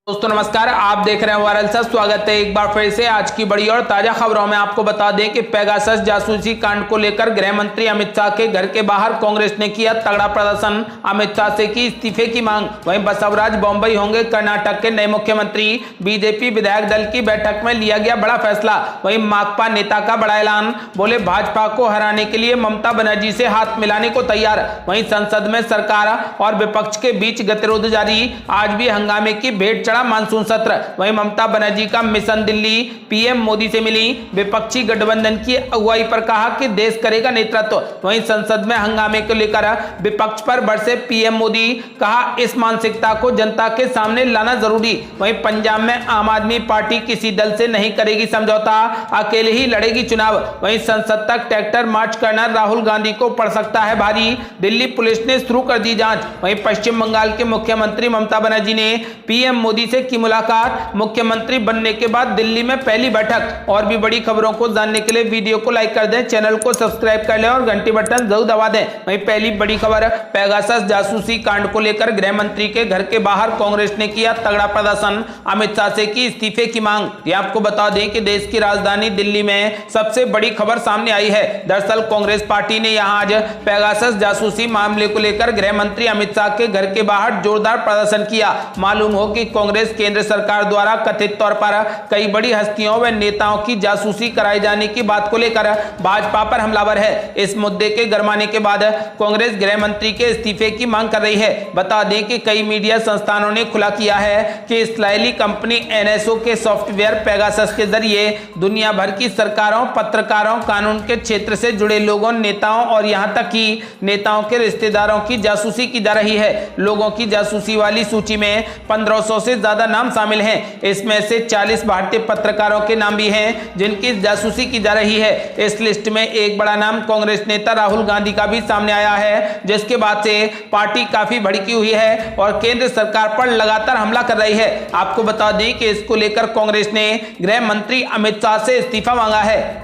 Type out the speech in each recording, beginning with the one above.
दोस्तों नमस्कार, आप देख रहे हैं वायरल सच। स्वागत है एक बार फिर से आज की बड़ी और ताजा खबरों में। आपको बता दें कि पेगासस जासूसी कांड को लेकर गृह मंत्री अमित शाह के घर के बाहर कांग्रेस ने किया तगड़ा प्रदर्शन। अमित शाह से की इस्तीफे की मांग। वहीं बसवराज बॉम्बई होंगे कर्नाटक के नए मुख्यमंत्री। बीजेपी विधायक दल की बैठक में लिया गया बड़ा फैसला। वहीं माकपा नेता का बड़ा ऐलान, बोले भाजपा को हराने के लिए ममता बनर्जी से हाथ मिलाने को तैयार। वहीं संसद में सरकार और विपक्ष के बीच गतिरोध जारी। आज भी हंगामे की भेंट मानसून सत्र। वहीं ममता बनर्जी का मिशन दिल्ली, पीएम मोदी से मिली, विपक्षी गठबंधन की अगुवाई पर कहा कि देश करेगा नेतृत्व। वहीं संसद में हंगामे को लेकर विपक्ष पर बरसे पीएम मोदी, कहा इस मानसिकता को जनता के सामने लाना जरूरी। वहीं पंजाब में आम आदमी पार्टी किसी दल से नहीं करेगी समझौता, अकेले ही लड़ेगी चुनाव। वहीं संसद तक ट्रैक्टर मार्च करना राहुल गांधी को पड़ सकता है भारी, दिल्ली पुलिस ने शुरू कर दी जांच। वहीं पश्चिम बंगाल के मुख्यमंत्री ममता बनर्जी ने पीएम मोदी से की मुलाकात। मुख्यमंत्री बनने के बाद दिल्ली में पहली बैठक। और भी बड़ी खबरों को जानने के लिए वीडियो को लाइक कर दें, चैनल को सब्सक्राइब कर लें और घंटी बटन जरूर दबा दें। वहीं पहली बड़ी खबर, पेगासस जासूसी कांड को लेकर गृह मंत्री के घर के बाहर कांग्रेस ने किया तगड़ा प्रदर्शन। अमित शाह से की इस्तीफे की मांग। यह आपको बता दें कि देश की राजधानी दिल्ली में सबसे बड़ी खबर सामने आई है। दरअसल कांग्रेस पार्टी ने यहां आज पेगासस जासूसी मामले को लेकर गृह मंत्री अमित शाह के घर के बाहर जोरदार प्रदर्शन किया। मालूम हो कि कांग्रेस केंद्र सरकार द्वारा कथित तौर पर कई बड़ी हस्तियों व नेताओं की जासूसी कराए जाने की बात को लेकर भाजपा पर हमलावर है। इस मुद्दे के गरमाने के बाद कांग्रेस गृह मंत्री के इस्तीफे की मांग कर रही है। बता दें कि कई मीडिया संस्थानों ने खुला किया है कि इस्राएली कंपनी एनएसओ के सॉफ्टवेयर पेगासस के जरिए दुनिया भर की सरकारों, पत्रकारों, कानून के क्षेत्र से जुड़े लोगों, नेताओं और यहां तक कि नेताओं के रिश्तेदारों की जासूसी की जा रही है। लोगों की जासूसी वाली सूची में 1500 से ज्यादा नाम शामिल हैं। इसमें से 40 भारतीय पत्रकारों के नाम भी हैं जिनकी जासूसी की जा रही है। इस लिस्ट में एक बड़ा नाम कांग्रेस नेता राहुल गांधी का भी सामने आया है, जिसके बाद से पार्टी काफी भड़की हुई है और केंद्र सरकार पर लगातार हमला कर रही है। आपको बता दें कि इसको लेकर कांग्रेस ने गृह मंत्री अमित शाह से इस्तीफा मांगा है।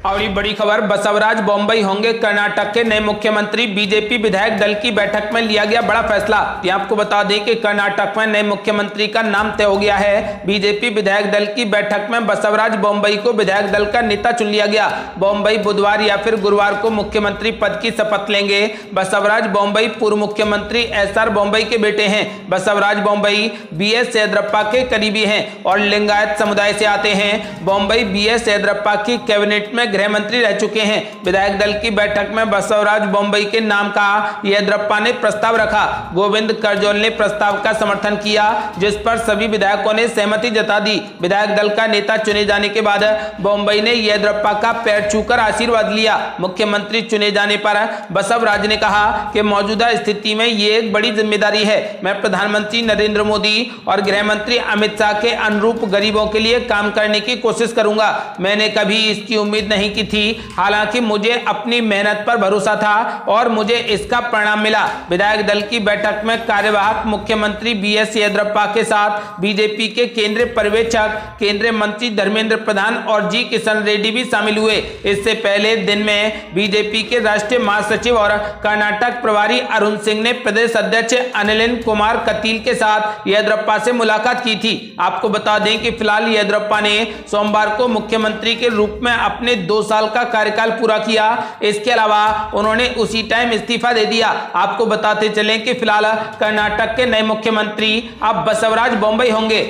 और ये बड़ी खबर, बसवराज बॉम्बई होंगे कर्नाटक के नए मुख्यमंत्री। बीजेपी विधायक दल की बैठक में लिया गया बड़ा फैसला। ये आपको बता दें कि कर्नाटक में नए मुख्यमंत्री का नाम तय हो गया है। बीजेपी विधायक दल की बैठक में बसवराज बॉम्बई को विधायक दल का नेता चुन लिया गया। बॉम्बई बुधवार या फिर गुरुवार को मुख्यमंत्री पद की शपथ लेंगे। बसवराज बॉम्बई पूर्व मुख्यमंत्री एसआर बॉम्बई के बेटे हैं। बसवराज बॉम्बई बीएस येदियुरप्पा के करीबी हैं और लिंगायत समुदाय से आते हैं। बॉम्बई बीएस येदियुरप्पा की कैबिनेट में गृह मंत्री रह चुके हैं। विधायक दल की बैठक में बसवराज बॉम्बई के नाम का येदियुरप्पा ने प्रस्ताव रखा। गोविंद करजोल ने प्रस्ताव का समर्थन किया, जिस पर सभी विधायकों ने सहमति जता दी। विधायक दल का नेता चुने जाने के बाद बॉम्बई ने येदियुरप्पा का पैर छूकर आशीर्वाद लिया। मुख्यमंत्री चुने जाने पर बसवराज ने कहा कि मौजूदा स्थिति में ये एक बड़ी जिम्मेदारी है। मैं प्रधानमंत्री नरेंद्र मोदी और गृह मंत्री अमित शाह के अनुरूप गरीबों के लिए काम करने की कोशिश करूंगा। मैंने कभी इसकी उम्मीद नहीं की थी, हालांकि मुझे अपनी मेहनत पर भरोसा था और मुझे इसका परिणाम मिला। विधायक दल की बैठक में कार्यवाहक मुख्यमंत्री बीएस येदियुरप्पा के साथ बीजेपी के केंद्रीय पर्यवेक्षक, केंद्रीय मंत्री धर्मेंद्र प्रधान और जी किशन रेड्डी भी शामिल हुए। इससे पहले दिन में बीजेपी के राष्ट्रीय महासचिव और कर्नाटक प्रभारी अरुण सिंह ने प्रदेश अध्यक्ष अनिल कुमार कतील के साथ येदियुरप्पा से मुलाकात की थी। आपको बता दें कि फिलहाल येदियुरप्पा ने सोमवार को मुख्यमंत्री के रूप में अपने 2 साल का कार्यकाल पूरा किया। इसके अलावा उन्होंने उसी टाइम इस्तीफा दे दिया। आपको बताते चलें कि फिलहाल कर्नाटक के नए मुख्यमंत्री अब बसवराज बॉम्बई होंगे।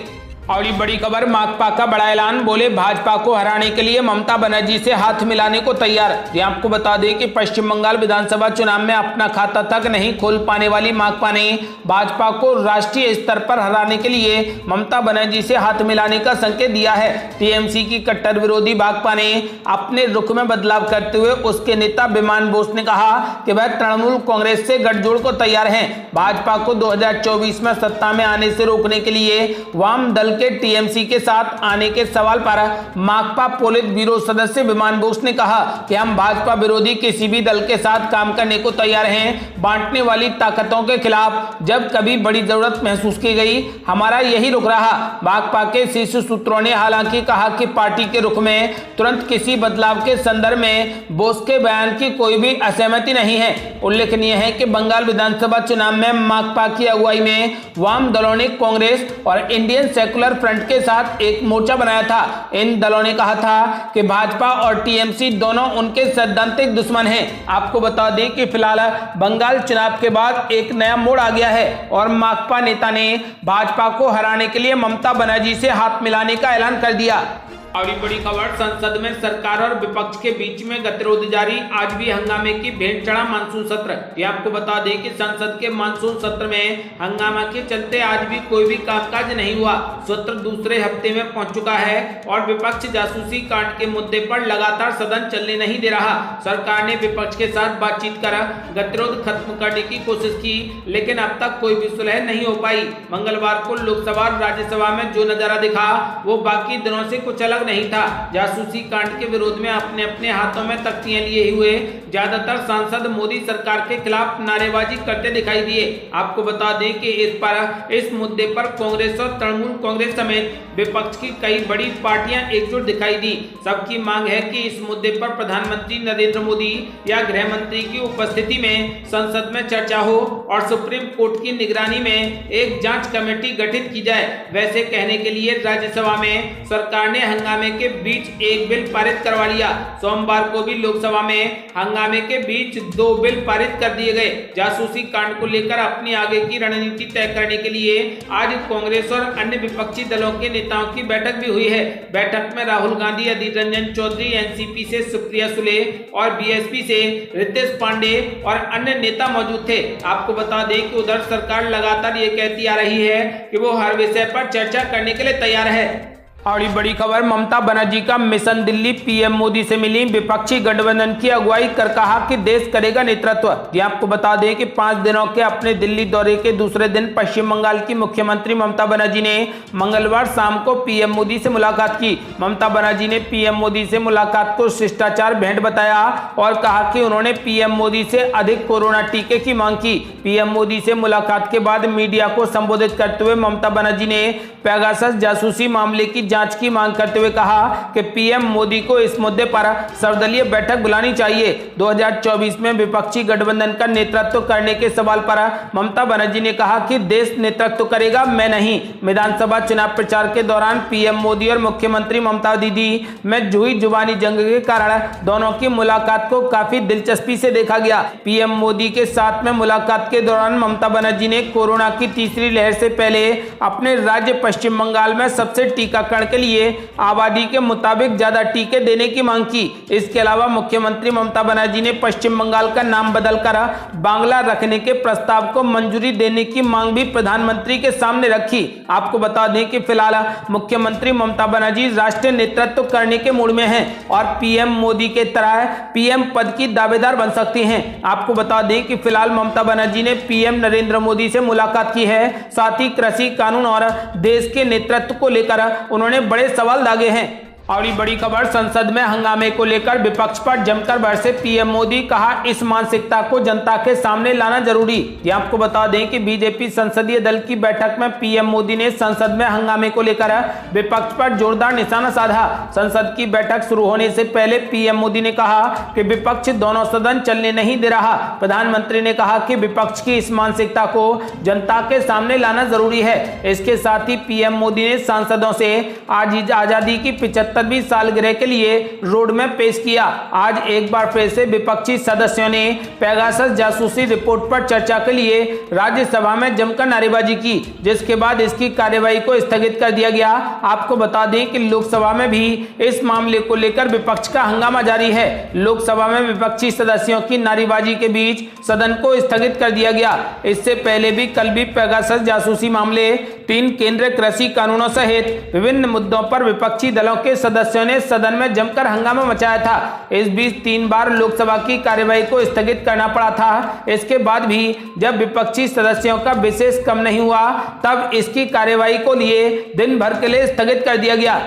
और ये बड़ी खबर, माकपा का बड़ा ऐलान, बोले भाजपा को हराने के लिए ममता बनर्जी से हाथ मिलाने को तैयार। ये आपको बता दें कि पश्चिम बंगाल विधानसभा चुनाव में अपना खाता तक नहीं खोल पाने वाली माकपा ने भाजपा को राष्ट्रीय स्तर पर हराने के लिए ममता बनर्जी से हाथ मिलाने का संकेत दिया है। टीएमसी की कट्टर विरोधी भाजपा ने अपने रुख में बदलाव करते हुए उसके नेता विमान बोस ने कहा कि वह तृणमूल कांग्रेस से गठजोड़ को तैयार है। भाजपा को 2024 में सत्ता में आने से रोकने के लिए वाम दल के टीएमसी के साथ आने के सवाल पर माकपा पोलित ब्यूरो सदस्य विमान बोस ने कहा कि हम भाजपा विरोधी किसी भी दल के साथ काम करने को तैयार हैं। बांटने वाली ताकतों के खिलाफ जब कभी बड़ी जरूरत महसूस की गई, हमारा यही रुख रहा। माकपा के शीर्ष सूत्रों ने हालांकि कहा कि पार्टी के रुख में तुरंत किसी बदलाव के संदर्भ में बोस के बयान की कोई भी असहमति नहीं है। उल्लेखनीय है कि बंगाल विधानसभा चुनाव में माकपा की अगुवाई में वाम दलों ने कांग्रेस और इंडियन सेकुलर फ्रंट के साथ एक मोर्चा बनाया था। इन दलों ने कहा था कि भाजपा और टीएमसी दोनों उनके सैद्धांतिक दुश्मन हैं। आपको बता दें कि फिलहाल बंगाल चुनाव के बाद एक नया मोड़ आ गया है और माकपा नेता ने भाजपा को हराने के लिए ममता बनर्जी से हाथ मिलाने का ऐलान कर दिया। और बड़ी खबर, संसद में सरकार और विपक्ष के बीच में गतिरोध जारी। आज भी हंगामे की भेंट चढ़ा मानसून सत्र। ये आपको बता दें कि संसद के मानसून सत्र में हंगामा के चलते आज भी कोई भी कामकाज नहीं हुआ। सत्र दूसरे हफ्ते में पहुंच चुका है और विपक्ष जासूसी कांड के मुद्दे पर लगातार सदन चलने नहीं दे रहा। सरकार ने विपक्ष के साथ बातचीत कर गतिरोध खत्म करने की कोशिश की, लेकिन अब तक कोई भी सुलह नहीं हो पाई। मंगलवार को लोकसभा और राज्यसभा में जो नजारा दिखा वो बाकी दिनों से कुछ अलग नहीं था। जासूसी कांड के विरोध में अपने अपने हाथों में तख्तियां लिए हुए ज्यादातर सांसद मोदी सरकार के खिलाफ नारेबाजी करते दिखाई दिए। आपको बता दें कि इस मुद्दे पर कांग्रेस और तृणमूल कांग्रेस समेत विपक्ष की कई बड़ी पार्टियां एकजुट दिखाई दी। सबकी मांग है कि इस मुद्दे पर प्रधानमंत्री नरेंद्र मोदी या गृह मंत्री की उपस्थिति में संसद में चर्चा हो और सुप्रीम कोर्ट की निगरानी में एक जांच कमेटी गठित की जाए। वैसे कहने के लिए राज्यसभा में सरकार ने हंगामे के बीच एक बिल पारित करवा लिया। सोमवार को भी लोकसभा में हंगामे के बीच 2 बिल पारित कर दिए गए। जासूसी कांड को लेकर अपनी आगे की रणनीति तय करने के लिए आज कांग्रेस और अन्य विपक्षी दलों के नेताओं की बैठक भी हुई है। बैठक में राहुल गांधी, अधीर रंजन चौधरी, एनसीपी से सुप्रिया सुले और बीएसपी से रितेश पांडे और अन्य नेता मौजूद थे। आपको बता दें कि उधर सरकार लगातार ये कहती आ रही है कि वो हर विषय पर चर्चा करने के लिए तैयार है। और बड़ी खबर, ममता बनर्जी का मिशन दिल्ली, पीएम मोदी से मिली, विपक्षी गठबंधन की अगुवाई कर कहा कि देश करेगा नेतृत्व। ये आपको बता दें कि 5 दिनों के अपने दिल्ली दौरे के दूसरे दिन पश्चिम बंगाल की मुख्यमंत्री ममता बनर्जी ने मंगलवार शाम को पीएम मोदी से मुलाकात की। ममता बनर्जी ने पीएम मोदी से मुलाकात को शिष्टाचार भेंट बताया और कहा कि उन्होंने पीएम मोदी से अधिक कोरोना टीके की मांग की। पीएम मोदी से मुलाकात के बाद मीडिया को संबोधित करते हुए ममता बनर्जी ने पेगासस जासूसी मामले की जांच की मांग करते हुए कहा कि पीएम मोदी को इस मुद्दे पर सर्वदलीय बैठक बुलानी चाहिए। 2024 में विपक्षी गठबंधन का नेतृत्व करने के सवाल पर ममता बनर्जी ने कहा कि देश नेतृत्व करेगा, मैं नहीं। विधानसभा चुनाव प्रचार के दौरान पीएम मोदी और मुख्यमंत्री ममता दीदी में हुई जुबानी जंग के कारण दोनों की मुलाकात को काफी दिलचस्पी से देखा गया। पीएम मोदी के साथ में मुलाकात के दौरान ममता बनर्जी ने कोरोना की तीसरी लहर से पहले अपने राज्य पश्चिम बंगाल में सबसे टीकाकरण के लिए आबादी के मुताबिक ज्यादा टीके देने की मांग की। इसके अलावा मुख्यमंत्री ममता बनर्जी ने पश्चिम बंगाल का नाम बदलकर बांग्ला रखने के प्रस्ताव को मंजूरी देने की मांग भी प्रधानमंत्री के सामने रखी। आपको बता दें कि फिलहाल मुख्यमंत्री ममता बनर्जी राष्ट्रीय नेतृत्व करने के मूड में हैं और पीएम मोदी के तरह पीएम पद की दावेदार बन सकती हैं। आपको बता दें कि फिलहाल ममता बनर्जी ने पीएम नरेंद्र मोदी से मुलाकात की है। साथ ही कृषि कानून और देश के नेतृत्व को लेकर उन्होंने बड़े सवाल दागे हैं। और बड़ी खबर, संसद में हंगामे को लेकर विपक्ष पर जमकर बरसे पीएम मोदी, कहा इस मानसिकता को जनता के सामने लाना जरूरी। ये आपको बता दें कि बीजेपी संसदीय दल की बैठक में पीएम मोदी ने संसद में हंगामे को लेकर विपक्ष पर जोरदार निशाना साधा। संसद की बैठक शुरू होने से पहले पीएम मोदी ने कहा कि विपक्ष दोनों सदन चलने नहीं दे रहा। प्रधानमंत्री ने कहा कि विपक्ष की इस मानसिकता को जनता के सामने लाना जरूरी है। इसके साथ ही पीएम मोदी ने सांसदों से आज आजादी की 75वीं सालगिरह के लिए रोड मैप पेश किया। आज एक बार फिर से विपक्षी सदस्यों ने पेगासस जासूसी रिपोर्ट पर चर्चा के लिए राज्यसभा में जमकर नारेबाजी की, जिसके बाद इसकी कार्यवाही को स्थगित कर दिया गया। आपको बता दें कि लोकसभा में भी इस मामले को लेकर विपक्ष का हंगामा जारी है। लोकसभा में विपक्षी सदस्यों की नारेबाजी के बीच सदन को स्थगित कर दिया गया। इससे पहले भी कल भी पेगासस जासूसी मामले, 3 केंद्रीय कृषि कानूनों सहित विभिन्न मुद्दों पर विपक्षी दलों के सदस्यों ने सदन में जमकर हंगामा मचाया था। इस बीच 3 बार लोकसभा की कार्यवाही को स्थगित करना पड़ा था। इसके बाद भी जब विपक्षी सदस्यों का विशेष कम नहीं हुआ तब इसकी कार्यवाही को लिए दिन भर के लिए स्थगित कर दिया गया।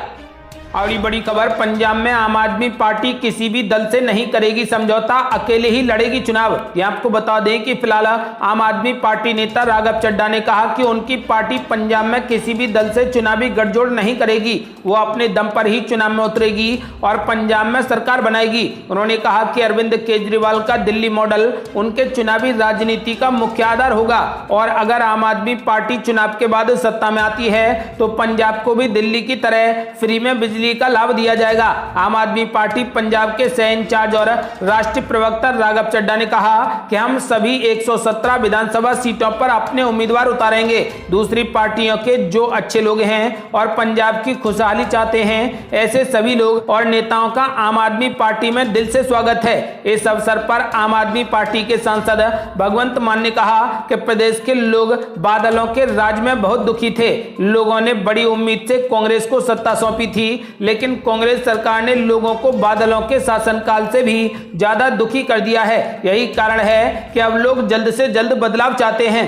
अगली बड़ी खबर, पंजाब में आम आदमी पार्टी किसी भी दल से नहीं करेगी समझौता, अकेले ही लड़ेगी चुनाव। ये आपको बता दें कि फिलहाल आम आदमी पार्टी नेता राघव चड्ढा ने कहा कि उनकी पार्टी पंजाब में किसी भी दल से चुनावी गठजोड़ नहीं करेगी। वो अपने दम पर ही चुनाव में उतरेगी और पंजाब में सरकार बनाएगी। उन्होंने कहा कि अरविंद केजरीवाल का दिल्ली मॉडल उनके चुनावी राजनीति का मुख्य आधार होगा और अगर आम आदमी पार्टी चुनाव के बाद सत्ता में आती है तो पंजाब को भी दिल्ली की तरह फ्री में बिजली का लाभ दिया जाएगा। आम आदमी पार्टी पंजाब के सह इंचार्ज और राष्ट्रीय प्रवक्ता राघव चड्ढा ने कहा कि हम सभी 117 विधानसभा सीटों पर अपने उम्मीदवार उतारेंगे। दूसरी पार्टियों के जो अच्छे लोग हैं और पंजाब की खुशहाली चाहते हैं, ऐसे सभी लोग और नेताओं का आम आदमी पार्टी में दिल से स्वागत है। इस अवसर पर आम आदमी पार्टी के सांसद भगवंत मान ने कहा कि प्रदेश के लोग बादलों के राज में बहुत दुखी थे। लोगों ने बड़ी उम्मीद से कांग्रेस को सत्ता सौंपी थी, लेकिन कांग्रेस सरकार ने लोगों को बादलों के शासनकाल से भी ज्यादा दुखी कर दिया है। यही कारण है कि अब लोग जल्द से जल्द बदलाव चाहते हैं।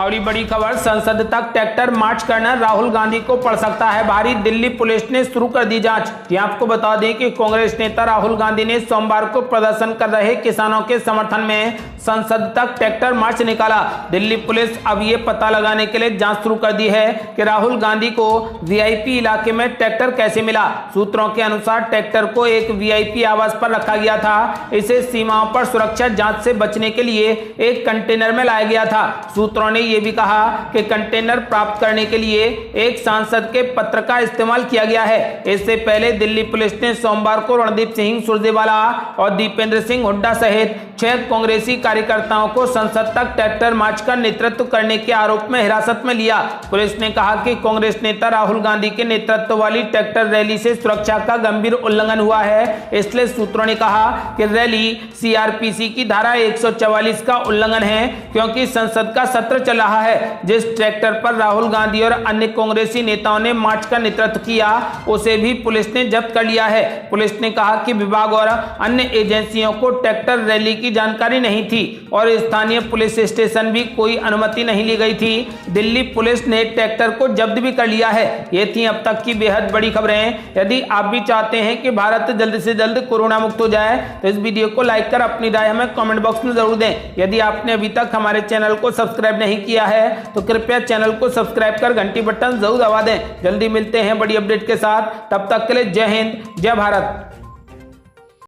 और ये बड़ी खबर, संसद तक ट्रैक्टर मार्च करना राहुल गांधी को पड़ सकता है भारी, दिल्ली पुलिस ने शुरू कर दी जांच। ये आपको बता दें कि कांग्रेस नेता राहुल गांधी ने सोमवार को प्रदर्शन कर रहे किसानों के समर्थन में संसद तक ट्रैक्टर मार्च निकाला। दिल्ली पुलिस अब ये पता लगाने के लिए जांच शुरू कर दी है कि राहुल गांधी को वीआईपी इलाके में ट्रैक्टर कैसे मिला। सूत्रों के अनुसार ट्रैक्टर को एक वीआईपी आवास पर रखा गया था। इसे सीमाओं पर सुरक्षा जांच से बचने के लिए एक कंटेनर में लाया गया था। सूत्रों ने यह भी कहा कि कंटेनर प्राप्त करने के लिए एक सांसद के पत्र का इस्तेमाल किया गया है। इससे पहले दिल्ली पुलिस ने सोमवार को रणदीप सिंह सुरजेवाला और दीपेंद्र सिंह हुड्डा सहित 6 कांग्रेसी कार्यकर्ताओं को संसद तक ट्रैक्टर मार्च का नेतृत्व करने के आरोप में हिरासत में लिया। पुलिस ने कहा कि कांग्रेस नेता राहुल गांधी के नेतृत्व वाली ट्रैक्टर रैली से सुरक्षा का गंभीर उल्लंघन हुआ है। इसलिए सूत्रों ने कहा कि रैली सीआरपीसी की धारा 144 का उल्लंघन है, क्योंकि संसद का सत्र चल रहा है। जिस ट्रैक्टर पर राहुल गांधी और अन्य कांग्रेसी नेताओं ने मार्च का नेतृत्व किया उसे भी पुलिस ने जब्त कर लिया है। पुलिस ने कहा कि विभाग और अन्य एजेंसियों को ट्रैक्टर रैली की जानकारी नहीं थी और स्थानीय पुलिस स्टेशन भी कोई अनुमति नहीं ली गई थी। दिल्ली पुलिस ने ट्रैक्टर को जब्त भी कर लिया है। ये थी अब तक की बेहद बड़ी खबरें। यदि आप भी चाहते हैं कि भारत जल्द से जल्द कोरोना मुक्त हो जाए तो इस वीडियो को लाइक कर अपनी राय हमें कमेंट बॉक्स में जरूर दें। यदि आपने अभी तक हमारे चैनल को सब्सक्राइब नहीं किया है तो कृपया चैनल को सब्सक्राइब कर घंटी बटन जरूर दबा दें। जल्दी मिलते हैं बड़ी अपडेट के साथ, तब तक के लिए जय हिंद, जय भारत।